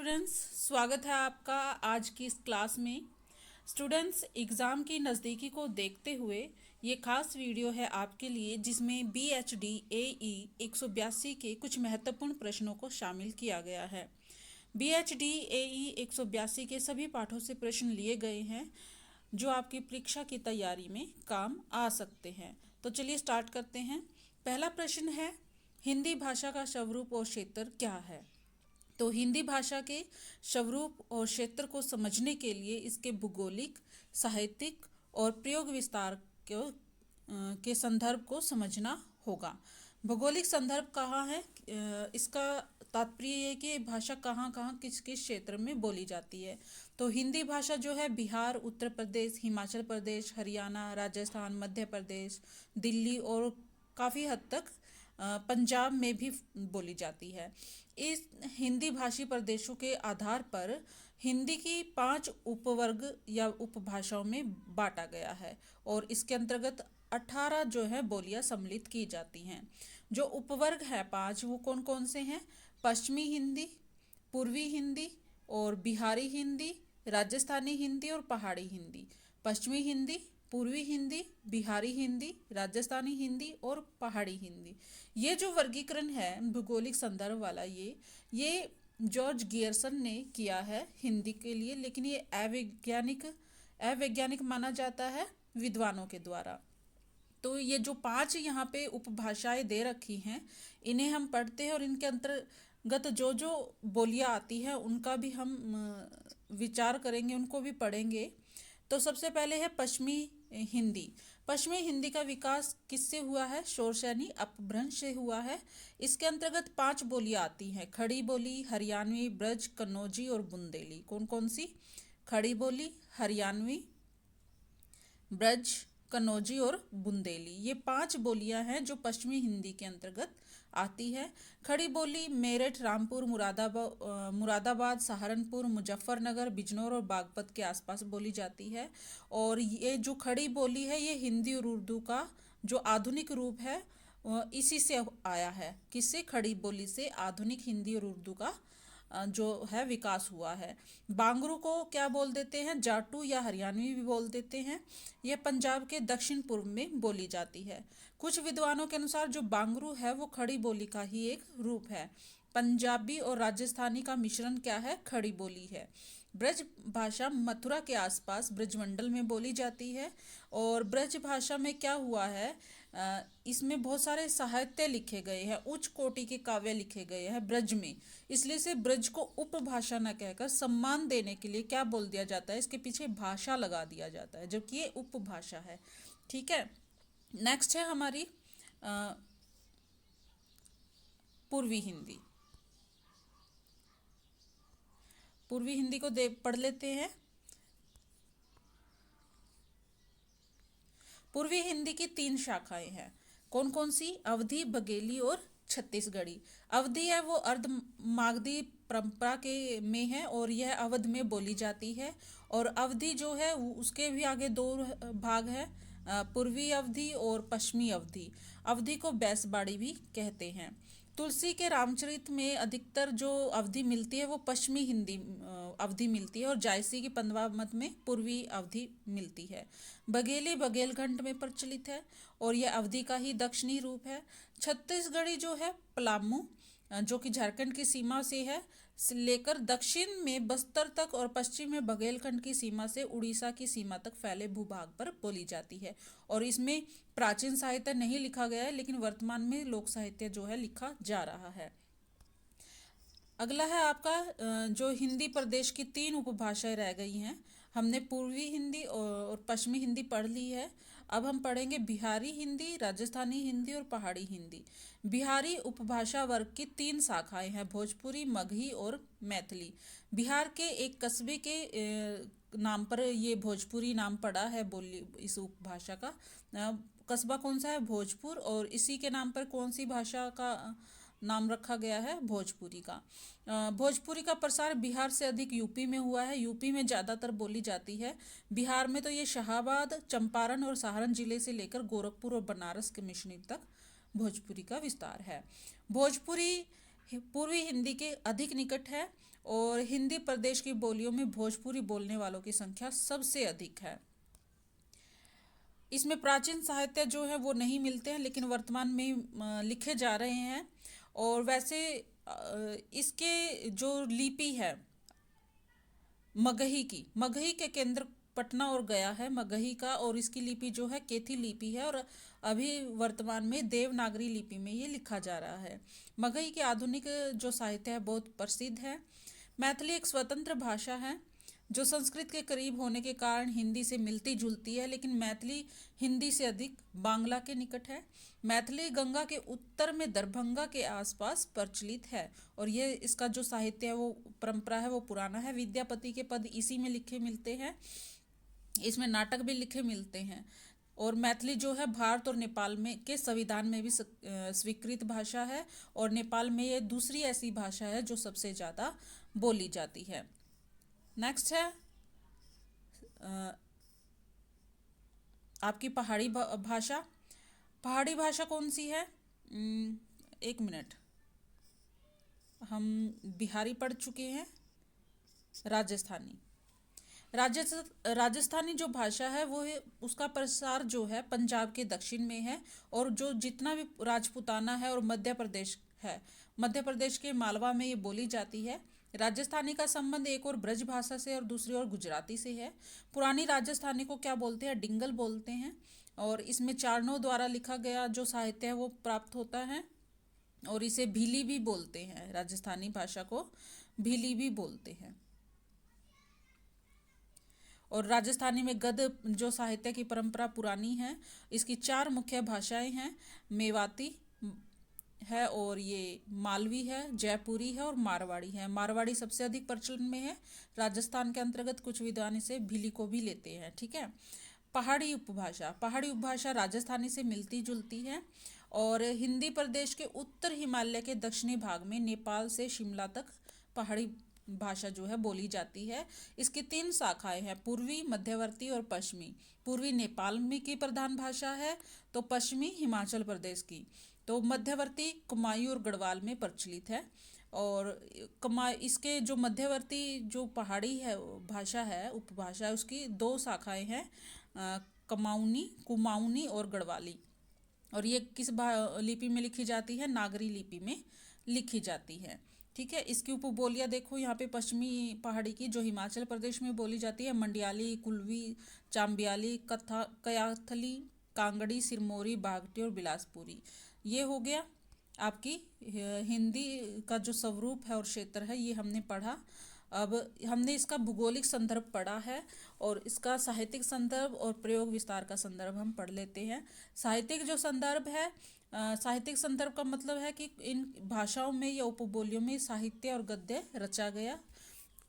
Students, स्वागत है आपका आज की इस क्लास में। स्टूडेंट्स, एग्ज़ाम की नज़दीकी को देखते हुए ये खास वीडियो है आपके लिए, जिसमें BHD AE 182 के कुछ महत्वपूर्ण प्रश्नों को शामिल किया गया है। BHD AE 182 के सभी पाठों से प्रश्न लिए गए हैं जो आपकी परीक्षा की तैयारी में काम आ सकते हैं। तो चलिए स्टार्ट करते हैं। पहला प्रश्न है, हिंदी भाषा का स्वरूप और क्षेत्र क्या है? तो हिंदी भाषा के स्वरूप और क्षेत्र को समझने के लिए इसके भूगोलिक, साहित्यिक और प्रयोग विस्तार के संदर्भ को समझना होगा। भौगोलिक संदर्भ कहाँ है? इसका तात्पर्य ये कि भाषा कहाँ कहाँ किस किस क्षेत्र में बोली जाती है। तो हिंदी भाषा जो है बिहार, उत्तर प्रदेश, हिमाचल प्रदेश, हरियाणा, राजस्थान, मध्य प्रदेश, दिल्ली और काफ़ी हद तक पंजाब में भी बोली जाती है। इस हिंदी भाषी प्रदेशों के आधार पर हिंदी की 5 उपवर्ग या उपभाषाओं में बांटा गया है और इसके अंतर्गत 18 जो है बोलियां सम्मिलित की जाती हैं। जो उपवर्ग है 5, वो कौन कौन से हैं? पश्चिमी हिंदी, पूर्वी हिंदी और बिहारी हिंदी, राजस्थानी हिंदी और पहाड़ी हिंदी। पश्चिमी हिंदी, पूर्वी हिंदी, बिहारी हिंदी, राजस्थानी हिंदी और पहाड़ी हिंदी। ये जो वर्गीकरण है भौगोलिक संदर्भ वाला, ये जॉर्ज गियर्सन ने किया है हिंदी के लिए, लेकिन ये अवैज्ञानिक माना जाता है विद्वानों के द्वारा। तो ये जो 5 यहाँ पे उपभाषाएं दे रखी हैं, इन्हें हम पढ़ते हैं और इनके अंतर्गत जो जो बोलियां आती हैं उनका भी हम विचार करेंगे, उनको भी पढ़ेंगे। तो सबसे पहले है पश्चिमी हिंदी। पश्चिमी हिंदी का विकास किससे हुआ है? शोरसैनी अपभ्रंश से हुआ है। इसके अंतर्गत 5 बोलियां आती हैं: खड़ी बोली, हरियाणवी, ब्रज, कन्नौजी और बुंदेली। कौन कौन सी? खड़ी बोली, हरियाणवी, ब्रज, कन्नौजी और बुंदेली। ये 5 बोलियां हैं जो पश्चिमी हिंदी के अंतर्गत आती है। खड़ी बोली मेरठ, रामपुर, मुरादाबाद, सहारनपुर, मुजफ्फरनगर, बिजनौर और बागपत के आसपास बोली जाती है। और ये जो खड़ी बोली है ये हिंदी और उर्दू का जो आधुनिक रूप है इसी से आया है। किससे? खड़ी बोली से आधुनिक हिंदी और उर्दू का जो है विकास हुआ है। बांगरू को क्या बोल देते हैं? जाटू या हरियाणवी भी बोल देते हैं। यह पंजाब के दक्षिण पूर्व में बोली जाती है। कुछ विद्वानों के अनुसार जो बांगरू है वो खड़ी बोली का ही एक रूप है। पंजाबी और राजस्थानी का मिश्रण क्या है? खड़ी बोली है। ब्रज भाषा मथुरा के आसपास ब्रजमंडल में बोली जाती है। और ब्रज भाषा में क्या हुआ है, इसमें बहुत सारे साहित्य लिखे गए हैं, उच्च कोटि के काव्य लिखे गए हैं ब्रज में। इसलिए से ब्रज को उपभाषा न कहकर सम्मान देने के लिए क्या बोल दिया जाता है? इसके पीछे भाषा लगा दिया जाता है, जबकि ये उपभाषा है। ठीक है। नेक्स्ट है हमारी पूर्वी हिंदी। पूर्वी हिंदी को पढ़ लेते हैं। पूर्वी हिंदी की 3 शाखाएं हैं। कौन कौन सी? अवधी, बघेली और छत्तीसगढ़ी। अवधी है वो अर्ध मागधी परंपरा के में है और यह अवध में बोली जाती है। और अवधी जो है उसके भी आगे 2 भाग है, पूर्वी अवधी और पश्चिमी अवधी। अवधी को बैसबाड़ी भी कहते हैं। तुलसी के रामचरित में अधिकतर जो अवधि मिलती है वो पश्चिमी हिंदी अवधि मिलती है और जायसी की पंद्रवामत में पूर्वी अवधि मिलती है। बघेली बघेलखंड में प्रचलित है और यह अवधि का ही दक्षिणी रूप है। छत्तीसगढ़ी जो है पलामू, जो कि झारखंड की सीमा से है लेकर दक्षिण में बस्तर तक और पश्चिम में बघेलखंड की सीमा से उड़ीसा की सीमा तक फैले भूभाग पर बोली जाती है। और इसमें प्राचीन साहित्य नहीं लिखा गया है, लेकिन वर्तमान में लोक साहित्य जो है लिखा जा रहा है। अगला है आपका जो हिंदी प्रदेश की 3 उपभाषाएं रह गई हैं। हमने पूर्वी हिंदी और पश्चिमी हिंदी पढ़ ली है। अब हम पढ़ेंगे बिहारी हिंदी, राजस्थानी हिंदी और पहाड़ी हिंदी। बिहारी उपभाषा वर्ग की 3 शाखाएं हैं: भोजपुरी, मगही और मैथिली। बिहार के एक कस्बे के नाम पर ये भोजपुरी नाम पड़ा है बोली इस उपभाषा का। कस्बा कौन सा है? भोजपुर। और इसी के नाम पर कौन सी भाषा का नाम रखा गया है? भोजपुरी का। भोजपुरी का प्रसार बिहार से अधिक यूपी में हुआ है। यूपी में ज़्यादातर बोली जाती है। बिहार में तो ये शाहाबाद, चंपारण और सहारन जिले से लेकर गोरखपुर और बनारस के मिश्रण तक भोजपुरी का विस्तार है। भोजपुरी पूर्वी हिंदी के अधिक निकट है और हिंदी प्रदेश की बोलियों में भोजपुरी बोलने वालों की संख्या सबसे अधिक है। इसमें प्राचीन साहित्य जो है वो नहीं मिलते हैं, लेकिन वर्तमान में लिखे जा रहे हैं। और वैसे इसके जो लिपि है मगही के केंद्र पटना और गया है मगही का, और इसकी लिपि जो है केथी लिपि है, और अभी वर्तमान में देवनागरी लिपि में ये लिखा जा रहा है। मगही के आधुनिक जो साहित्य है बहुत प्रसिद्ध है। मैथिली एक स्वतंत्र भाषा है जो संस्कृत के करीब होने के कारण हिंदी से मिलती जुलती है, लेकिन मैथिली हिंदी से अधिक बांग्ला के निकट है। मैथिली गंगा के उत्तर में दरभंगा के आसपास प्रचलित है, और ये इसका जो साहित्य है वो परंपरा है वो पुराना है। विद्यापति के पद इसी में लिखे मिलते हैं, इसमें नाटक भी लिखे मिलते हैं। और मैथिली जो है भारत और नेपाल में के संविधान में भी स्वीकृत भाषा है, और नेपाल में ये दूसरी ऐसी भाषा है जो सबसे ज़्यादा बोली जाती है। नेक्स्ट है आपकी पहाड़ी भाषा। पहाड़ी भाषा कौन सी है? एक मिनट, हम बिहारी पढ़ चुके हैं। राजस्थानी राजस्थानी जो भाषा है वो है, उसका प्रसार जो है पंजाब के दक्षिण में है, और जो जितना भी राजपूताना है और मध्य प्रदेश है, मध्य प्रदेश के मालवा में ये बोली जाती है। राजस्थानी का संबंध एक और ब्रज भाषा से और दूसरी ओर गुजराती से है। पुरानी राजस्थानी को क्या बोलते हैं? डिंगल बोलते हैं। और इसमें चारणों द्वारा लिखा गया जो साहित्य है वो प्राप्त होता है, और इसे भीली भी बोलते हैं। राजस्थानी भाषा को भीली भी बोलते हैं। और राजस्थानी में गद्य जो साहित्य की परंपरा पुरानी है। इसकी 4 मुख्य भाषाएं हैं। मेवाती है, और ये मालवी है, जयपुरी है और मारवाड़ी है। मारवाड़ी सबसे अधिक प्रचलन में है। राजस्थान के अंतर्गत कुछ विद्वान इसे भीली को भी लेते हैं। ठीक है। पहाड़ी उपभाषा राजस्थानी से मिलती जुलती है, और हिंदी प्रदेश के उत्तर हिमालय के दक्षिणी भाग में नेपाल से शिमला तक पहाड़ी भाषा जो है बोली जाती है। इसकी 3 शाखाएं हैं, पूर्वी, मध्यवर्ती और पश्चिमी। पूर्वी नेपाल में की प्रधान भाषा है, तो पश्चिमी हिमाचल प्रदेश की, तो मध्यवर्ती कुमायूं और गढ़वाल में प्रचलित है। और इसके जो मध्यवर्ती जो पहाड़ी है भाषा है उपभाषा है, उसकी 2 शाखाएं हैं, कुमाऊनी और गढ़वाली। और ये किस लिपि में लिखी जाती है? नागरी लिपि में लिखी जाती है। ठीक है। इसकी उपबोलियाँ देखो यहाँ पे, पश्चिमी पहाड़ी की जो हिमाचल प्रदेश में बोली जाती है, मंडियाली, कुल्वी, चाम्बियाली, कयाथली, कांगड़ी, सिरमौरी, बागटी और बिलासपुरी। ये हो गया आपकी हिंदी का जो स्वरूप है और क्षेत्र है, ये हमने पढ़ा। अब हमने इसका भूगोलिक संदर्भ पढ़ा है, और इसका साहित्यिक संदर्भ और प्रयोग विस्तार का संदर्भ हम पढ़ लेते हैं। साहित्यिक जो संदर्भ है, साहित्यिक संदर्भ का मतलब है कि इन भाषाओं में या उपबोलियों में साहित्य और गद्य रचा गया।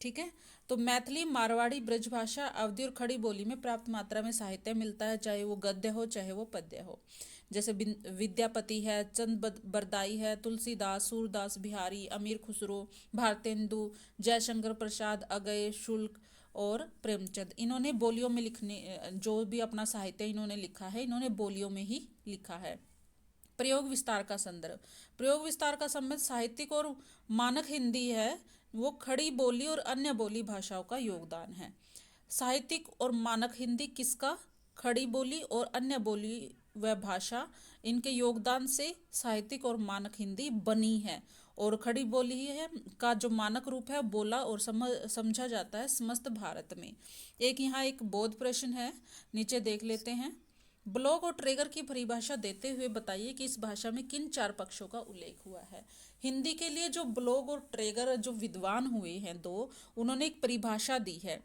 ठीक है। तो मैथिली, मारवाड़ी, ब्रजभाषा, अवधी और खड़ी बोली में पर्याप्त मात्रा में साहित्य मिलता है, चाहे वो गद्य हो चाहे वो पद्य हो। जैसे विद्यापति है, चंद बरदाई है, तुलसीदास, सूरदास बिहारी, अमीर खुसरो, भारतेंदु, जयशंकर प्रसाद, अगय शुल्क और प्रेमचंद। इन्होंने बोलियों में लिखने, जो भी अपना साहित्य इन्होंने लिखा है, इन्होंने बोलियों में ही लिखा है। प्रयोग विस्तार का संदर्भ। प्रयोग विस्तार का संबंध साहित्यिक और मानक हिंदी है, वो खड़ी बोली और अन्य बोली भाषाओं का योगदान है। साहित्यिक और मानक हिंदी किसका? खड़ी बोली और अन्य बोली व भाषा, इनके योगदान से साहित्यिक और मानक हिंदी बनी है। और खड़ी बोली है का जो मानक रूप है बोला और समझा जाता है समस्त भारत में। एक यहाँ एक बोध प्रश्न है, नीचे देख लेते हैं। ब्लॉग और ट्रेगर की परिभाषा देते हुए बताइए कि इस भाषा में किन 4 पक्षों का उल्लेख हुआ है। हिंदी के लिए जो ब्लॉग और ट्रेगर जो विद्वान हुए हैं 2, उन्होंने एक परिभाषा दी है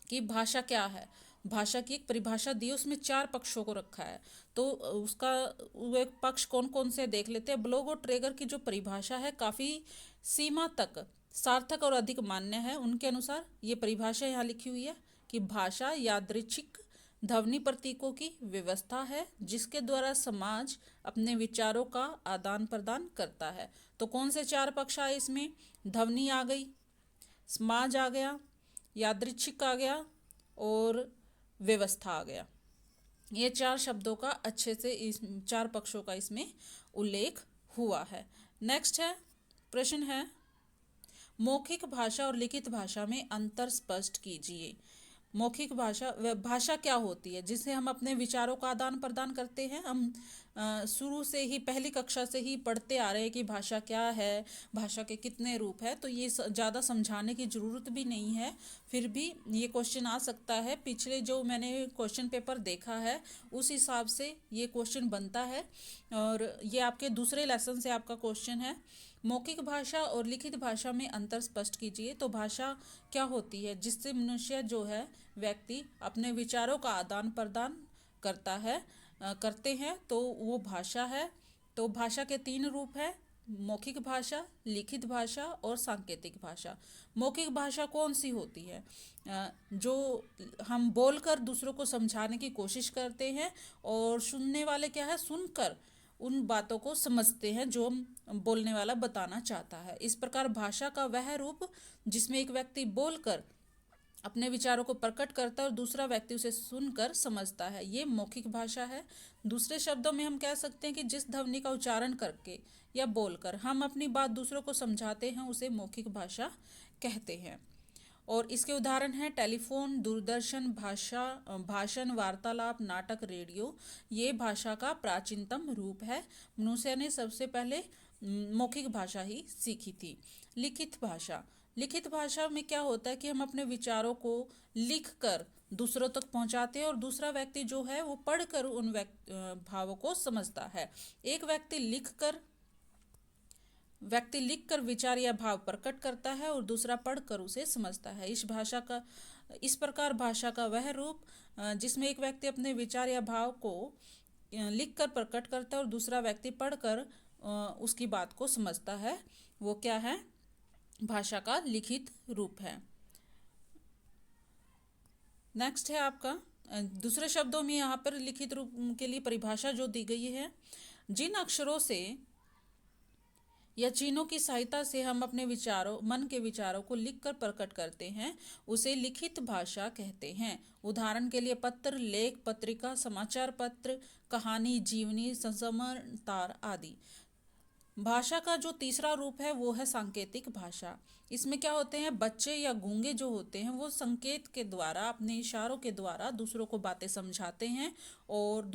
कि भाषा क्या है। भाषा की एक परिभाषा दी, उसमें 4 पक्षों को रखा है। तो उसका वो एक पक्ष कौन कौन से देख लेते हैं। ब्लॉग और ट्रेगर की जो परिभाषा है काफ़ी सीमा तक सार्थक और अधिक मान्य है। उनके अनुसार ये परिभाषा यहाँ लिखी हुई है कि भाषा यादृच्छिक ध्वनि प्रतीकों की व्यवस्था है जिसके द्वारा समाज अपने विचारों का आदान प्रदान करता है। तो कौन से 4 पक्ष आए इसमें? ध्वनि आ गई, समाज आ गया, यादृच्छिक आ गया और व्यवस्था आ गया। ये 4 शब्दों का अच्छे से इस 4 पक्षों का इसमें उल्लेख हुआ है। नेक्स्ट है प्रश्न है, मौखिक भाषा और लिखित भाषा में अंतर स्पष्ट कीजिए। मौखिक भाषा वह भाषा क्या होती है जिससे हम अपने विचारों का आदान प्रदान करते हैं। हम शुरू से ही पहली कक्षा से ही पढ़ते आ रहे हैं कि भाषा क्या है, भाषा के कितने रूप है, तो ये ज़्यादा समझाने की ज़रूरत भी नहीं है। फिर भी ये क्वेश्चन आ सकता है, पिछले जो मैंने क्वेश्चन पेपर देखा है उस हिसाब से ये क्वेश्चन बनता है। और ये आपके दूसरे लेसन से आपका क्वेश्चन है। मौखिक भाषा और लिखित भाषा में अंतर स्पष्ट कीजिए। तो भाषा क्या होती है जिससे मनुष्य जो है व्यक्ति अपने विचारों का आदान प्रदान करता है करते हैं, तो वो भाषा है। तो भाषा के तीन रूप है, मौखिक भाषा, लिखित भाषा और सांकेतिक भाषा। मौखिक भाषा कौन सी होती है? जो हम बोलकर दूसरों को समझाने की कोशिश करते हैं और सुनने वाले क्या है, सुनकर उन बातों को समझते हैं जो हम बोलने वाला बताना चाहता है। इस प्रकार भाषा का वह रूप जिसमें एक व्यक्ति बोलकर अपने विचारों को प्रकट करता है और दूसरा व्यक्ति उसे सुनकर समझता है, ये मौखिक भाषा है। दूसरे शब्दों में हम कह सकते हैं कि जिस ध्वनि का उच्चारण करके या बोलकर हम अपनी बात दूसरों को समझाते हैं उसे मौखिक भाषा कहते हैं। और इसके उदाहरण हैं टेलीफोन, दूरदर्शन, भाषण, वार्तालाप, नाटक, रेडियो। ये भाषा का प्राचीनतम रूप है। मनुष्य ने सबसे पहले मौखिक भाषा ही सीखी थी। लिखित भाषा, लिखित भाषा में क्या होता है कि हम अपने विचारों को लिख कर दूसरों तक पहुंचाते हैं और दूसरा व्यक्ति जो है वो पढ़कर उन भावों को समझता है। एक व्यक्ति लिखकर विचार या भाव प्रकट करता है और दूसरा पढ़कर उसे समझता है। इस प्रकार भाषा का वह रूप जिसमें एक व्यक्ति अपने विचार या भाव को लिखकर प्रकट करता है और दूसरा व्यक्ति पढ़कर उसकी बात को समझता है, वो क्या है? भाषा का लिखित रूप है। नेक्स्ट है आपका दूसरे शब्दों में यहाँ पर लिखित रूप के लिए परिभाषा जो दी गई है, जिन अक्षरों से या चिन्हों की सहायता से हम अपने मन के विचारों को लिखकर प्रकट करते हैं उसे लिखित भाषा कहते हैं। उदाहरण के लिए पत्र, लेख, पत्रिका, समाचार पत्र, कहानी, जीवनी, समाचार आदि। भाषा का जो तीसरा रूप है वो है सांकेतिक भाषा। इसमें क्या होते हैं, बच्चे या गूंगे जो होते हैं वो संकेत के द्वारा, अपने इशारों के द्वारा दूसरों को बातें समझाते हैं और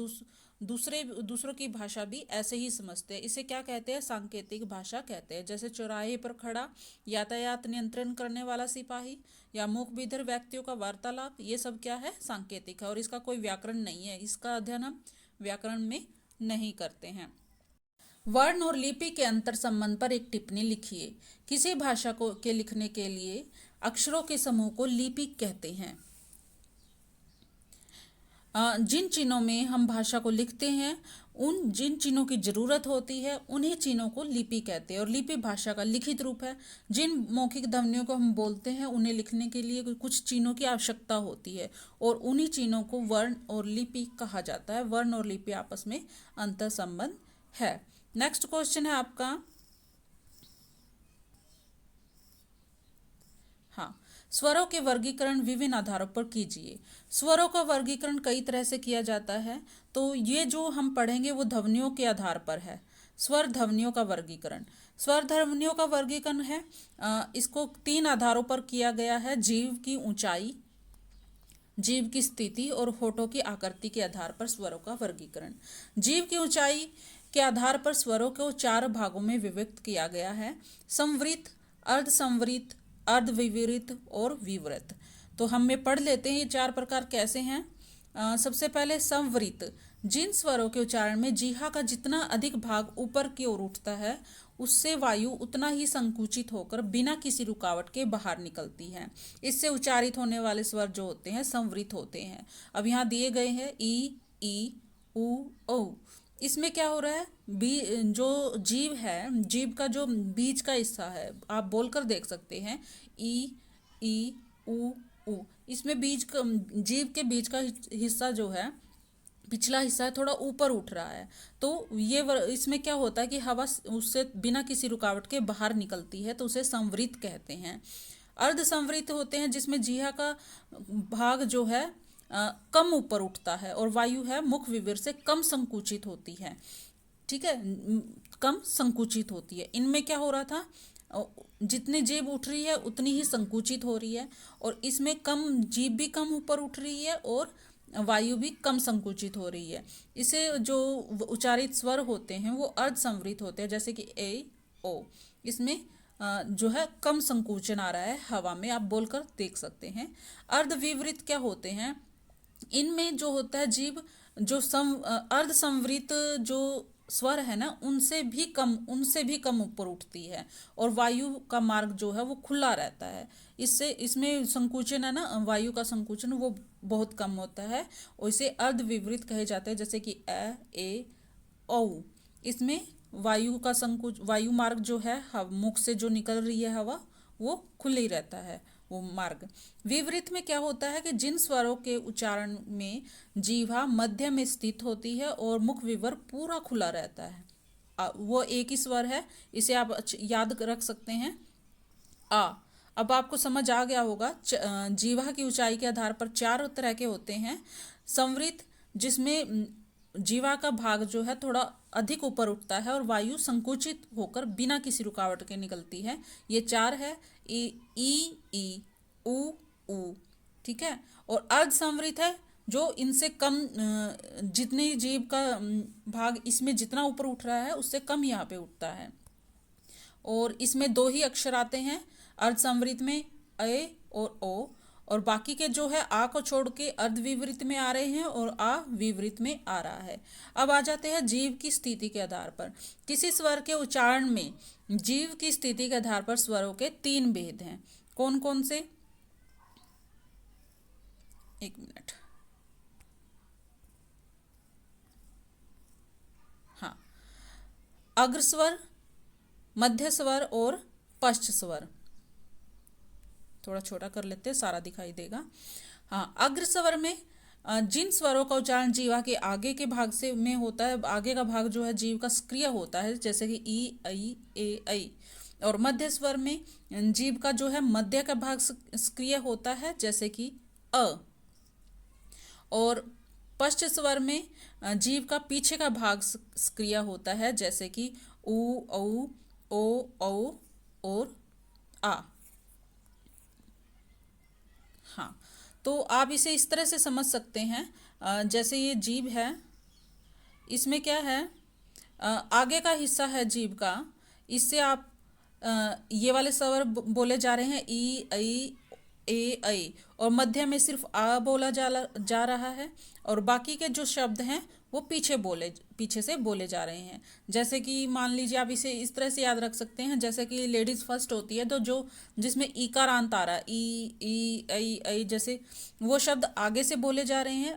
दूसरों की भाषा भी ऐसे ही समझते हैं। इसे क्या कहते हैं? सांकेतिक भाषा कहते हैं। जैसे चौराहे पर खड़ा यातायात नियंत्रण करने वाला सिपाही या मूक बधिर व्यक्तियों का वार्तालाप, ये सब क्या है? सांकेतिक है और इसका कोई व्याकरण नहीं है। इसका अध्ययन हम व्याकरण में नहीं करते हैं। वर्ण और लिपि के अंतर संबंध पर एक टिप्पणी लिखिए। किसी भाषा के लिखने के लिए अक्षरों के समूह को लिपि कहते हैं। जिन चिन्हों में हम भाषा को लिखते हैं, जिन चिन्हों की जरूरत होती है उन्हीं चिन्हों को लिपि कहते हैं और लिपि भाषा का लिखित रूप है। जिन मौखिक ध्वनियों को हम बोलते हैं उन्हें लिखने के लिए कुछ चिन्हों की आवश्यकता होती है और उन्हीं चिन्हों को वर्ण और लिपि कहा जाता है। वर्ण और लिपि आपस में अंतर संबंध है। नेक्स्ट क्वेश्चन है आपका, हाँ, स्वरों के वर्गीकरण विभिन्न आधारों पर कीजिए। स्वरों का वर्गीकरण कई तरह से किया जाता है, तो ये जो हम पढ़ेंगे वो ध्वनियों के आधार पर है। स्वर ध्वनियों का वर्गीकरण, स्वर ध्वनियों का वर्गीकरण है, इसको तीन आधारों पर किया गया है। जीव की ऊंचाई, जीव की स्थिति और होठों की आकृति के आधार पर स्वरों का वर्गीकरण। जीव की ऊंचाई के आधार पर स्वरों को चार भागों में विभक्त किया गया है: संवृत, अर्धसंवृत, अर्धविवृत और विवृत। तो हम में पढ़ लेते हैं ये चार प्रकार कैसे हैं। सबसे पहले संवृत, जिन स्वरों के उच्चारण में जीहा का जितना अधिक भाग ऊपर की ओर उठता है उससे वायु उतना ही संकुचित होकर बिना किसी रुकावट के बाहर निकलती है। इससे उच्चारित होने वाले स्वर जो होते हैं संवृत होते हैं। अब यहाँ दिए गए हैं ई, उ, औ। इसमें क्या हो रहा है, जो जीव है, जीव का जो बीच का हिस्सा है, आप बोलकर देख सकते हैं ई, उ। इसमें जीव के बीच का हिस्सा जो है, पिछला हिस्सा थोड़ा ऊपर उठ रहा है। तो इसमें क्या होता है कि हवा उससे बिना किसी रुकावट के बाहर निकलती है, तो उसे संवृत कहते हैं। अर्धसंवृत होते हैं जिसमें जीहा का भाग जो है कम ऊपर उठता है और वायु है मुख विवर से कम संकुचित होती है। ठीक है, कम संकुचित होती है। इनमें क्या हो रहा था, जितनी जीभ उठ रही है उतनी ही संकुचित हो रही है, और इसमें कम जीभ भी कम ऊपर उठ रही है और वायु भी कम संकुचित हो रही है। इसे जो उच्चारित स्वर होते हैं वो अर्ध संवरित होते हैं, जैसे कि ए ओ। इसमें जो है कम संकुचन आ रहा है हवा में, आप बोलकर देख सकते हैं। अर्धविवरित क्या होते हैं, इनमें जो होता है जीभ जो अर्ध संवरित जो स्वर है ना उनसे भी कम ऊपर उठती है, और वायु का मार्ग जो है वो खुला रहता है। इससे इसमें संकुचन है ना, वायु का संकुचन वो बहुत कम होता है, और इसे अर्ध विवरित कहे जाते हैं, जैसे कि ए औ। इसमें वायु मार्ग जो है मुख से जो निकल रही है हवा वो खुले ही रहता है वो मार्ग। विवरित में क्या होता है कि जिन स्वरों के उच्चारण में जीवा मध्य में स्थित होती है और मुख विवर पूरा खुला रहता है, वो एक ही स्वर है, इसे आप याद रख सकते हैं, आ। अब आपको समझ आ गया होगा, जीवा की ऊंचाई के आधार पर चार तरह के होते हैं। संवरित, जिसमें जीवा का भाग जो है थोड़ा अधिक ऊपर उठता है और वायु संकुचित होकर बिना किसी रुकावट के निकलती है, ये चार है, ई उ ऊ। ठीक है। और अर्ध संवरित है, जो इनसे कम, जितनी जीभ का भाग इसमें जितना ऊपर उठ रहा है उससे कम यहाँ पे उठता है, और इसमें दो ही अक्षर आते हैं अर्ध संवरित में, ए और ओ, और बाकी के जो है आ को छोड़ के अर्ध विवरित में आ रहे हैं और आ विवरित में आ रहा है। अब आ जाते हैं जीव की स्थिति के आधार पर। किसी स्वर के उच्चारण में जीव की स्थिति के आधार पर स्वरों के तीन भेद हैं। कौन कौन से? एक मिनट। हाँ, अग्र स्वर, मध्य स्वर और पश्च स्वर। थोड़ा छोटा कर लेते हैं, सारा दिखाई देगा। हाँ, अग्र स्वर में जिन स्वरों का उच्चारण जीवा के आगे के भाग से में होता है, आगे का भाग जो है जीव का सक्रिय होता है, जैसे कि ई ऐ ए ऐ। और मध्य स्वर में जीव का जो है मध्य का भाग सक्रिय होता है, जैसे कि अ। और पश्च स्वर में जीव का पीछे का भाग सक्रिय होता है, जैसे कि उ औ ओ औ और आ। हाँ, तो आप इसे इस तरह से समझ सकते हैं, जैसे ये जीभ है, इसमें क्या है, आगे का हिस्सा है जीभ का, इससे आप ये वाले स्वर बोले जा रहे हैं, ई ऐ ए ऐ, और मध्य में सिर्फ आ बोला जा रहा है, और बाकी के जो शब्द हैं वो पीछे से बोले जा रहे हैं। जैसे कि मान लीजिए, आप इसे इस तरह से याद रख सकते हैं, जैसे कि लेडीज फर्स्ट होती है तो जो जिसमें ईकारांत आ रहा है, ई ऐ ऐ, जैसे वो शब्द आगे से बोले जा रहे हैं,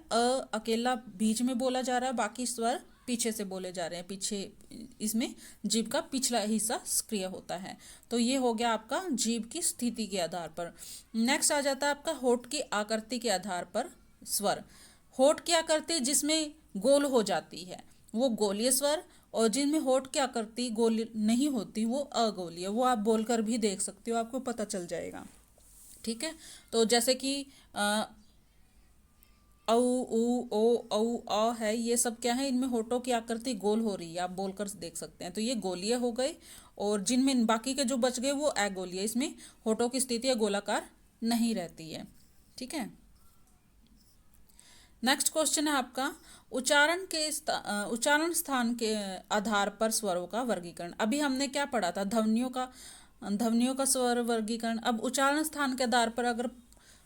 अकेला बीच में बोला जा रहा है, बाकी स्वर पीछे से बोले जा रहे हैं, पीछे इसमें जीभ का पिछला हिस्सा सक्रिय होता है। तो ये हो गया आपका जीभ की स्थिति के आधार पर। नेक्स्ट आ जाता है आपका होठ की आकृति के आधार पर स्वर। होठ की आकृति जिसमें गोल हो जाती है वो गोलीय स्वर, और जिनमें होठ की आकृति गोल नहीं होती वो अगोलीय। वो आप बोलकर भी देख सकते हो, आपको पता चल जाएगा। ठीक है। तो जैसे कि औ उ ओ औ अ है, ये सब क्या है, इनमें होठों की आकृति गोल हो रही है, आप बोलकर देख सकते हैं। तो ये गोलीय हो गए, और जिनमें बाकी के जो बच गए वो अगोलीय, इसमें होठों की स्थिति गोलाकार नहीं रहती है। ठीक है। नेक्स्ट क्वेश्चन है आपका, उच्चारण स्थान के आधार पर स्वरों का वर्गीकरण। अभी हमने क्या पढ़ा था, ध्वनियों का स्वर वर्गीकरण। अब उच्चारण स्थान के आधार पर अगर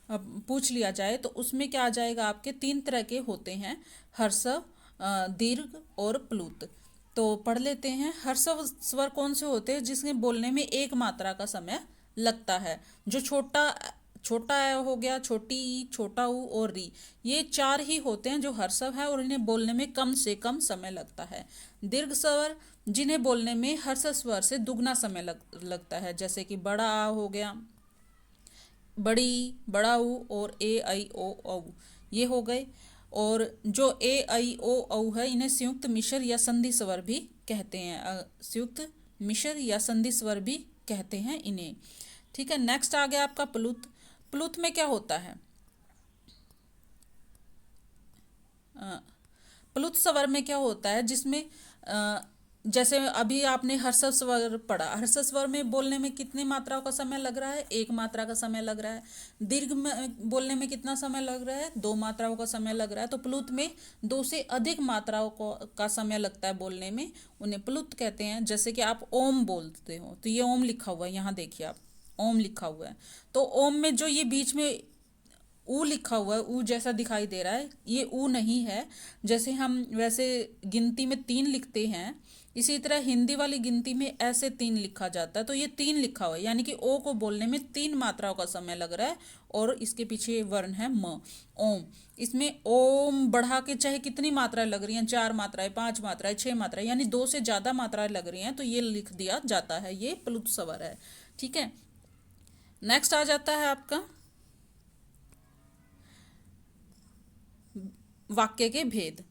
पूछ लिया जाए तो उसमें क्या आ जाएगा, आपके तीन तरह के होते हैं, हर्षव, दीर्घ और प्लुत। तो पढ़ लेते हैं। हर्षव स्वर कौन से होते हैं, जिसमें बोलने में एक मात्रा का समय लगता है, जो छोटा ए हो गया, छोटी ई, छोटा ऊ और री, ये चार ही होते हैं जो हर्षव है, और इन्हें बोलने में कम से कम समय लगता है। दीर्घ स्वर, जिन्हें बोलने में हर्ष स्वर से दुगना समय लगता है, जैसे कि बड़ा आ हो गया, बड़ी, बड़ा ऊ और ए ऐ ओ औ, ये हो गए। और जो ए ऐ ओ औ है, इन्हें संयुक्त मिश्र या संधि स्वर भी कहते हैं, संयुक्त मिश्र या संधि स्वर भी कहते हैं इन्हें। ठीक है। नेक्स्ट आ गया आपका प्लुत। प्लुत में क्या होता है, प्लुत स्वर में क्या होता है, जिसमें जैसे अभी आपने हर्षव स्वर पढ़ा, हर्षव स्वर में बोलने में कितनी मात्राओं का समय लग रहा है? एक मात्रा का समय लग रहा है। दीर्घ में बोलने में कितना समय लग रहा है? दो मात्राओं का समय लग रहा है। तो प्लुत में दो से अधिक मात्राओं को का समय लगता है बोलने में, उन्हें प्लुत कहते हैं। जैसे कि आप ओम बोलते हो, तो ये ओम लिखा हुआ है, यहाँ देखिए आप, ओम लिखा हुआ है। तो ओम में जो ये बीच में ऊ लिखा हुआ है, ऊ जैसा दिखाई दे रहा है, ये ऊ नहीं है। जैसे हम वैसे गिनती में तीन लिखते हैं, इसी तरह हिंदी वाली गिनती में ऐसे तीन लिखा जाता है। तो ये तीन लिखा हुआ है, यानी कि ओ को बोलने में तीन मात्राओं का समय लग रहा है। और इसके पीछे वर्ण है म, ओम। इसमें ओम बढ़ा के चाहे कितनी मात्राएं लग रही हैं, चार मात्राएं, पांच मात्राएं, छह मात्राएं, यानी दो से ज्यादा मात्राएं लग रही हैं, तो ये लिख दिया जाता है, ये प्लुत स्वर है। ठीक है। नेक्स्ट आ जाता है आपका वाक्य के भेद।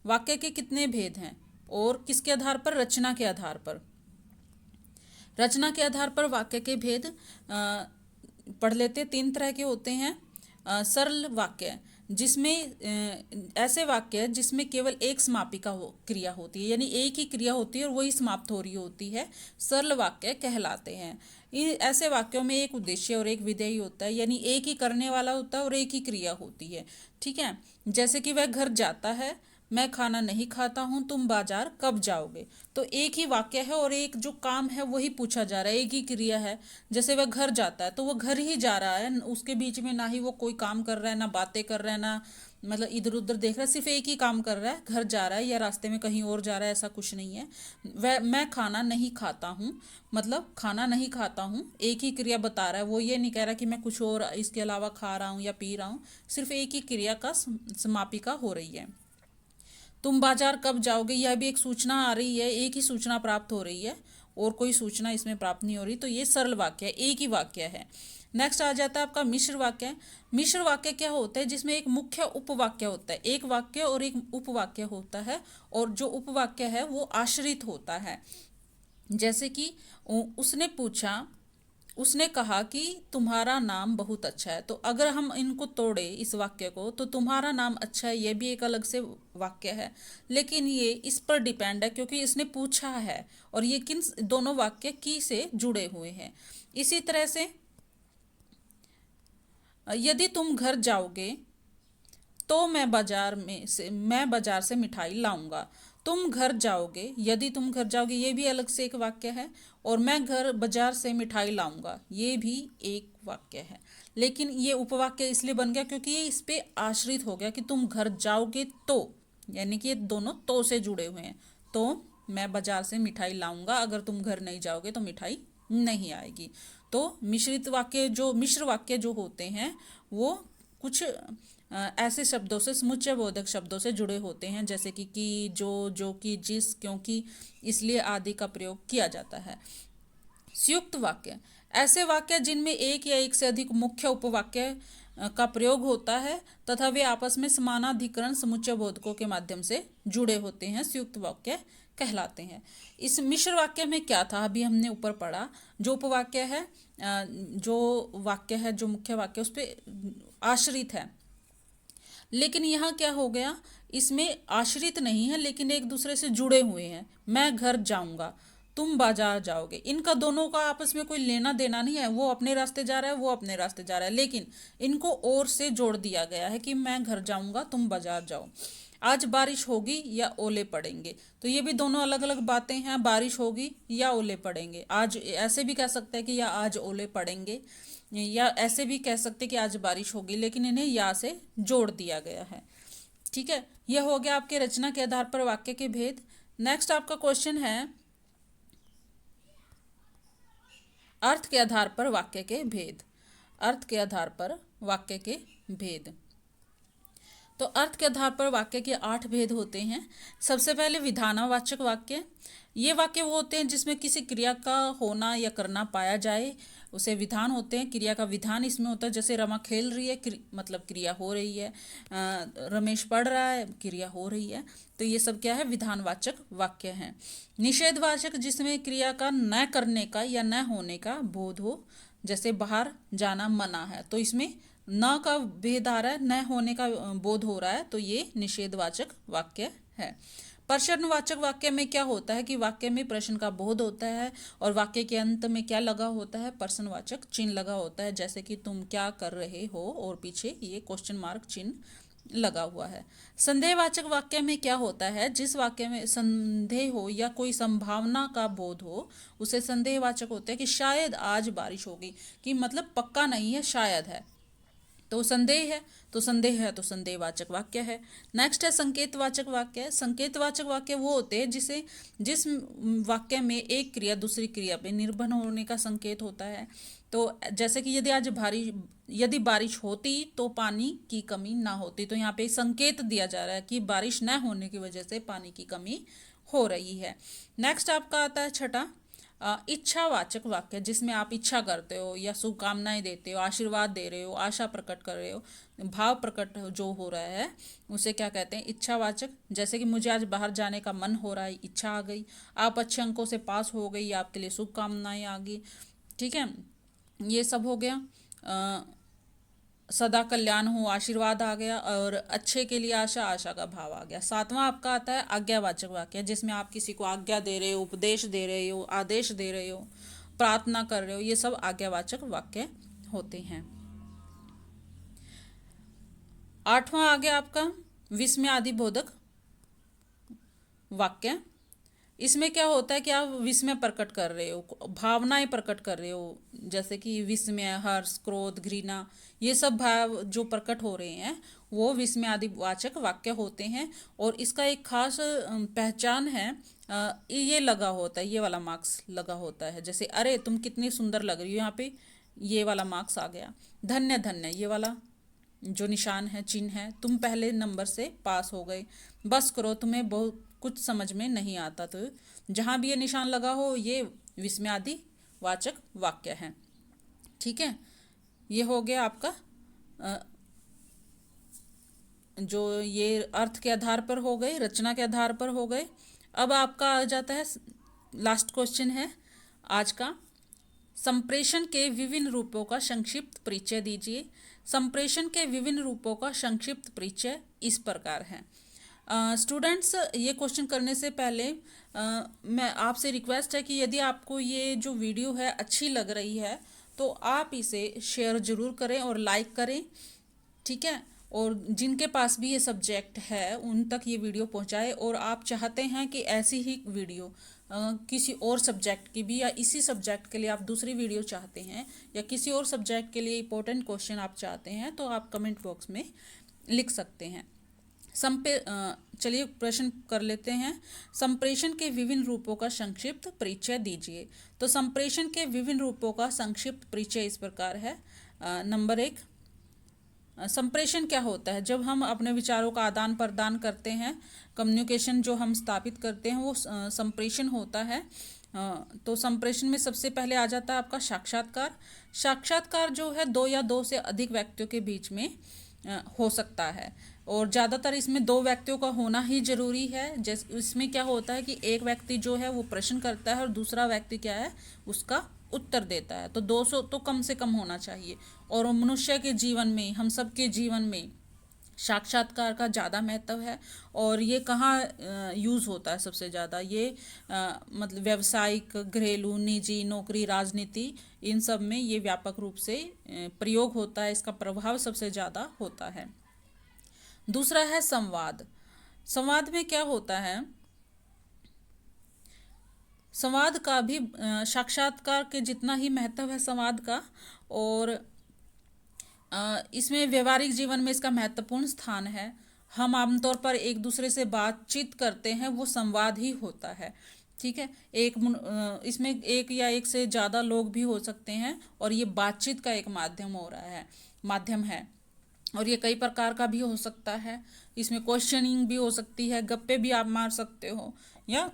वाक्य के कितने भेद हैं और किसके आधार पर? रचना के आधार पर। रचना के आधार पर वाक्य के भेद पढ़ लेते। तीन तरह के होते हैं। सरल वाक्य, जिसमें ऐसे वाक्य जिसमें केवल एक समापिका क्रिया होती है, यानी एक ही क्रिया होती है और वही समाप्त हो रही होती है, सरल वाक्य कहलाते हैं। ऐसे वाक्यों में एक उद्देश्य और एक विधेय होता है, यानी एक ही करने वाला होता है और एक ही क्रिया होती है। ठीक है। जैसे कि वह घर जाता है, मैं खाना नहीं खाता हूं, तुम बाजार कब जाओगे। तो एक ही वाक्य है और एक जो काम है वही पूछा जा रहा है, एक ही क्रिया है। जैसे वह घर जाता है, तो वो घर ही जा रहा है, उसके बीच में ना ही वो कोई काम कर रहा है, ना बातें कर रहा है, ना मतलब इधर उधर देख रहा है, सिर्फ एक ही काम कर रहा है, घर जा रहा है या रास्ते में कहीं और जा रहा है, ऐसा कुछ नहीं है। वह मैं खाना नहीं खाता हूँ, मतलब खाना नहीं खाता हूँ, एक ही क्रिया बता रहा है। वो ये नहीं कह रहा कि मैं कुछ और इसके अलावा खा रहा हूँ या पी रहा हूँ, सिर्फ एक ही क्रिया का समापिका हो रही है। तुम बाजार कब जाओगे, यह भी एक सूचना आ रही है, एक ही सूचना प्राप्त हो रही है और कोई सूचना इसमें प्राप्त नहीं हो रही। तो ये सरल वाक्य है, एक ही वाक्य है। नेक्स्ट आ जाता है आपका मिश्र वाक्य। मिश्र वाक्य क्या होता है? जिसमें एक मुख्य उपवाक्य होता है, एक वाक्य और एक उपवाक्य होता है, और जो उपवाक्य है वो आश्रित होता है। जैसे कि उसने पूछा, उसने कहा कि तुम्हारा नाम बहुत अच्छा है। तो अगर हम इनको तोड़े इस वाक्य को, तो तुम्हारा नाम अच्छा है ये भी एक अलग से वाक्य है, लेकिन ये इस पर डिपेंड है क्योंकि इसने पूछा है, और ये किन दोनों वाक्य की से जुड़े हुए हैं। इसी तरह से यदि तुम घर जाओगे तो मैं बाजार से मिठाई लाऊंगा। तुम घर जाओगे, यदि तुम घर जाओगे, ये भी अलग से एक वाक्य है, और मैं घर बाजार से मिठाई लाऊंगा, ये भी एक वाक्य है। लेकिन ये उपवाक्य इसलिए बन गया क्योंकि ये इस पे आश्रित हो गया कि तुम घर जाओगे तो, यानी कि ये दोनों तो से जुड़े हुए हैं। तो मैं बाजार से मिठाई लाऊंगा, अगर तुम घर नहीं जाओगे तो मिठाई नहीं आएगी। तो मिश्र वाक्य जो होते हैं वो कुछ ऐसे शब्दों से, समुच्चय बोधक शब्दों से जुड़े होते हैं, जैसे कि जो कि, जिस, क्योंकि, इसलिए आदि का प्रयोग किया जाता है। संयुक्त वाक्य, ऐसे वाक्य जिनमें एक या एक से अधिक मुख्य उपवाक्य का प्रयोग होता है तथा वे आपस में समानाधिकरण समुच्चय बोधकों के माध्यम से जुड़े होते हैं, संयुक्त वाक्य कहलाते हैं। इस मिश्र वाक्य में क्या था, अभी हमने ऊपर पढ़ा, जो उपवाक्य है, जो वाक्य है, जो मुख्य वाक्य उस पर आश्रित है। लेकिन यहाँ क्या हो गया, इसमें आश्रित नहीं है लेकिन एक दूसरे से जुड़े हुए हैं। मैं घर जाऊंगा, तुम बाजार जाओगे, इनका दोनों का आपस में कोई लेना देना नहीं है, वो अपने रास्ते जा रहा है, वो अपने रास्ते जा रहा है, लेकिन इनको और से जोड़ दिया गया है कि मैं घर जाऊंगा, तुम बाजार जाओ। आज बारिश होगी या ओले पड़ेंगे, तो ये भी दोनों अलग अलग बातें हैं, बारिश होगी या ओले पड़ेंगे। आज ऐसे भी कह सकते हैं कि या आज ओले पड़ेंगे, या ऐसे भी कह सकते कि आज बारिश होगी, लेकिन इन्हें या से जोड़ दिया गया है। ठीक है, यह हो गया आपके रचना के आधार पर वाक्य के भेद। नेक्स्ट आपका क्वेश्चन है अर्थ के आधार पर वाक्य के भेद। अर्थ के आधार पर वाक्य के भेद। तो अर्थ के आधार पर वाक्य के 8 भेद होते हैं। सबसे पहले विधानवाचक वाक्य। ये वाक्य वो होते हैं जिसमें किसी क्रिया का होना या करना पाया जाए, उसे विधान होते हैं। क्रिया का विधान इसमें होता है, जैसे रमा खेल रही है, मतलब क्रिया हो रही है, रमेश पढ़ रहा है, क्रिया हो रही है। तो ये सब क्या है, विधानवाचक वाक्य हैं। निषेधवाचक, जिसमें क्रिया का न करने का या न होने का बोध हो, जैसे बाहर जाना मना है, तो इसमें न का भेद आ रहा है, न होने का बोध हो रहा है, तो ये निषेधवाचक वाक्य है। प्रश्नवाचक वाक्य में क्या होता है कि वाक्य में प्रश्न का बोध होता है और वाक्य के अंत में क्या लगा होता है, प्रश्नवाचक चिन्ह लगा होता है, जैसे कि तुम क्या कर रहे हो और पीछे ये क्वेश्चन मार्क चिन्ह लगा हुआ है। संदेहवाचक वाक्य में क्या होता है, जिस वाक्य में संदेह हो या कोई संभावना का बोध हो उसे संदेहवाचक होता है, कि शायद आज बारिश होगी, कि मतलब पक्का नहीं है, शायद है, तो संदेह है, तो संदेह है तो संदेहवाचक वाक्य है। नेक्स्ट है संकेतवाचक वाक्य। संकेतवाचक वाक्य वो होते हैं जिस वाक्य में एक क्रिया दूसरी क्रिया पे निर्भर होने का संकेत होता है। तो जैसे कि यदि बारिश होती तो पानी की कमी ना होती, तो यहाँ पे संकेत दिया जा रहा है कि बारिश न होने की वजह से पानी की कमी हो रही है। नेक्स्ट आपका आता है छठा इच्छावाचक वाक्य, जिसमें आप इच्छा करते हो या शुभकामनाएं देते हो, आशीर्वाद दे रहे हो, आशा प्रकट कर रहे हो, भाव प्रकट जो हो रहा है उसे क्या कहते हैं, इच्छावाचक। जैसे कि मुझे आज बाहर जाने का मन हो रहा है, इच्छा आ गई। आप अच्छे अंकों से पास हो गई, आपके लिए शुभकामनाएं आ गई। ठीक है, ये सब हो गया। सदा कल्याण हो, आशीर्वाद आ गया, और अच्छे के लिए आशा, आशा का भाव आ गया। सातवां आपका आता है आज्ञावाचक वाक्य, जिसमें आप किसी को आज्ञा दे रहे हो, उपदेश दे रहे हो, आदेश दे रहे हो, प्रार्थना कर रहे हो, ये सब आज्ञावाचक वाक्य होते हैं। आठवां आ गया आपका विस्मयादिबोधक वाक्य। इसमें क्या होता है कि आप विस्मय प्रकट कर रहे हो, भावनाएं प्रकट कर रहे हो, जैसे कि विस्मय, हर्ष, क्रोध, घृणा, ये सब भाव जो प्रकट हो रहे हैं वो विस्मयादिवाचक वाक्य होते हैं। और इसका एक खास पहचान है, ये लगा होता है, ये वाला मार्क्स लगा होता है, जैसे अरे तुम कितनी सुंदर लग रही हो, यहाँ पे ये वाला मार्क्स आ गया। धन्य धन्य, ये वाला जो निशान है, चिन्ह है, तुम पहले नंबर से पास हो गए, बस करो तुम्हें बहुत कुछ समझ में नहीं आता। तो जहाँ भी ये निशान लगा हो ये विस्मयादि वाचक वाक्य है। ठीक है, ये हो गया आपका जो ये अर्थ के आधार पर हो गए, रचना के आधार पर हो गए। अब आपका आ जाता है लास्ट क्वेश्चन है आज का, संप्रेषण के विभिन्न रूपों का संक्षिप्त परिचय दीजिए। संप्रेषण के विभिन्न रूपों का संक्षिप्त परिचय इस प्रकार है। स्टूडेंट्स, ये क्वेश्चन करने से पहले मैं आपसे रिक्वेस्ट है कि यदि आपको ये जो वीडियो है अच्छी लग रही है तो आप इसे शेयर ज़रूर करें और लाइक करें। ठीक है, और जिनके पास भी ये सब्जेक्ट है उन तक ये वीडियो पहुंचाए। और आप चाहते हैं कि ऐसी ही वीडियो किसी और सब्जेक्ट की भी, या इसी सब्जेक्ट के लिए आप दूसरी वीडियो चाहते हैं, या किसी और सब्जेक्ट के लिए इंपॉर्टेंट क्वेश्चन आप चाहते हैं, तो आप कमेंट बॉक्स में लिख सकते हैं। चलिए प्रश्न कर लेते हैं। संप्रेषण के विभिन्न रूपों का संक्षिप्त परिचय दीजिए। तो संप्रेषण के विभिन्न रूपों का संक्षिप्त परिचय इस प्रकार है। नंबर 1, संप्रेषण क्या होता है, जब हम अपने विचारों का आदान प्रदान करते हैं, कम्युनिकेशन जो हम स्थापित करते हैं वो संप्रेषण होता है। तो संप्रेषण में सबसे पहले आ जाता है आपका साक्षात्कार। साक्षात्कार जो है दो या दो से अधिक व्यक्तियों के बीच में हो सकता है, और ज़्यादातर इसमें दो व्यक्तियों का होना ही जरूरी है। जैसे इसमें क्या होता है कि एक व्यक्ति जो है वो प्रश्न करता है और दूसरा व्यक्ति क्या है उसका उत्तर देता है, तो 200 तो कम से कम होना चाहिए। और मनुष्य के जीवन में, हम सब के जीवन में साक्षात्कार का ज़्यादा महत्व है। और ये कहाँ यूज़ होता है सबसे ज़्यादा, ये मतलब व्यावसायिक, घरेलू, निजी, नौकरी, राजनीति, इन सब में ये व्यापक रूप से प्रयोग होता है, इसका प्रभाव सबसे ज़्यादा होता है। दूसरा है संवाद। संवाद में क्या होता है, संवाद का भी साक्षात्कार के जितना ही महत्व है संवाद का, और इसमें व्यवहारिक जीवन में इसका महत्वपूर्ण स्थान है। हम आमतौर पर एक दूसरे से बातचीत करते हैं, वो संवाद ही होता है। ठीक है, इसमें एक या एक से ज़्यादा लोग भी हो सकते हैं, और ये बातचीत का एक माध्यम है। और ये कई प्रकार का भी हो सकता है, इसमें क्वेश्चनिंग भी हो सकती है, गप्पे भी आप मार सकते हो, या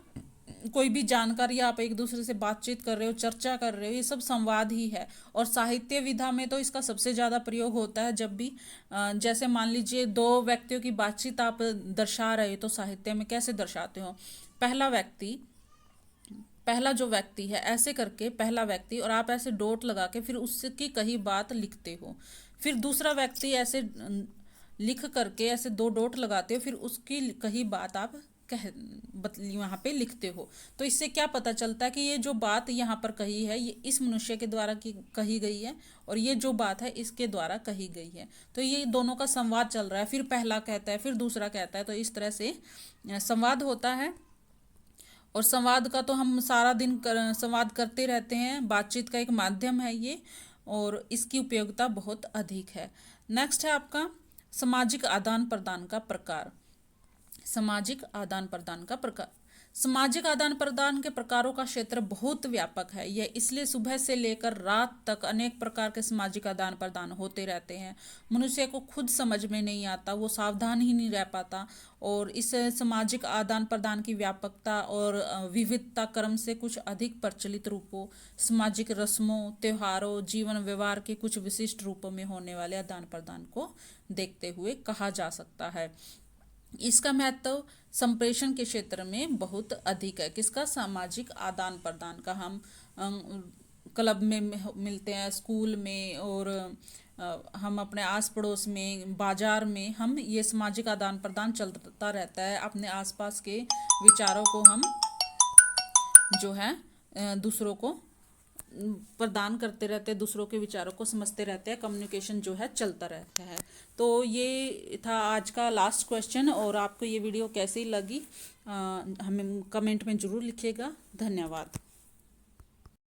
कोई भी जानकारी आप एक दूसरे से बातचीत कर रहे हो, चर्चा कर रहे हो, ये सब संवाद ही है। और साहित्य विधा में तो इसका सबसे ज़्यादा प्रयोग होता है जब भी जैसे मान लीजिए दो व्यक्तियों की बातचीत आप दर्शा रहे हो, तो साहित्य में कैसे दर्शाते हो, पहला जो व्यक्ति है ऐसे करके पहला व्यक्ति, और आप ऐसे डॉट लगा के फिर उसकी कही बात लिखते हो, फिर दूसरा व्यक्ति ऐसे लिख करके ऐसे दो डॉट लगाते हो, फिर उसकी कही बात आप यहाँ पे लिखते हो। तो इससे क्या पता चलता है कि ये जो बात यहाँ पर कही है ये इस मनुष्य के द्वारा कही गई है और ये जो बात है इसके द्वारा कही गई है। तो ये दोनों का संवाद चल रहा है, फिर पहला कहता है फिर दूसरा कहता है, तो इस तरह से संवाद होता है। और संवाद का तो हम सारा दिन संवाद करते रहते हैं, बातचीत का एक माध्यम है ये, और इसकी उपयोगिता बहुत अधिक है। नेक्स्ट है आपका सामाजिक आदान प्रदान का प्रकार। सामाजिक आदान प्रदान का प्रकार। सामाजिक आदान प्रदान के प्रकारों का क्षेत्र बहुत व्यापक है। यह इसलिए सुबह से लेकर रात तक अनेक प्रकार के सामाजिक आदान प्रदान होते रहते हैं। मनुष्य को खुद समझ में नहीं आता, वो सावधान ही नहीं रह पाता। और इस सामाजिक आदान प्रदान की व्यापकता और विविधता क्रम से कुछ अधिक प्रचलित रूपों, सामाजिक रस्मों, त्योहारों, जीवन व्यवहार के कुछ विशिष्ट रूपों में होने वाले आदान प्रदान को देखते हुए कहा जा सकता है। इसका महत्व संप्रेषण के क्षेत्र में बहुत अधिक है। किसका? सामाजिक आदान प्रदान का। हम क्लब में मिलते हैं, स्कूल में, और हम अपने आस पड़ोस में, बाजार में, हम ये सामाजिक आदान प्रदान चलता रहता है। अपने आसपास के विचारों को हम जो है दूसरों को प्रदान करते रहते हैं, दूसरों के विचारों को समझते रहते हैं, कम्युनिकेशन जो है चलता रहता है। तो ये था आज का लास्ट क्वेश्चन। और आपको ये वीडियो कैसी लगी हमें कमेंट में ज़रूर लिखिएगा। धन्यवाद।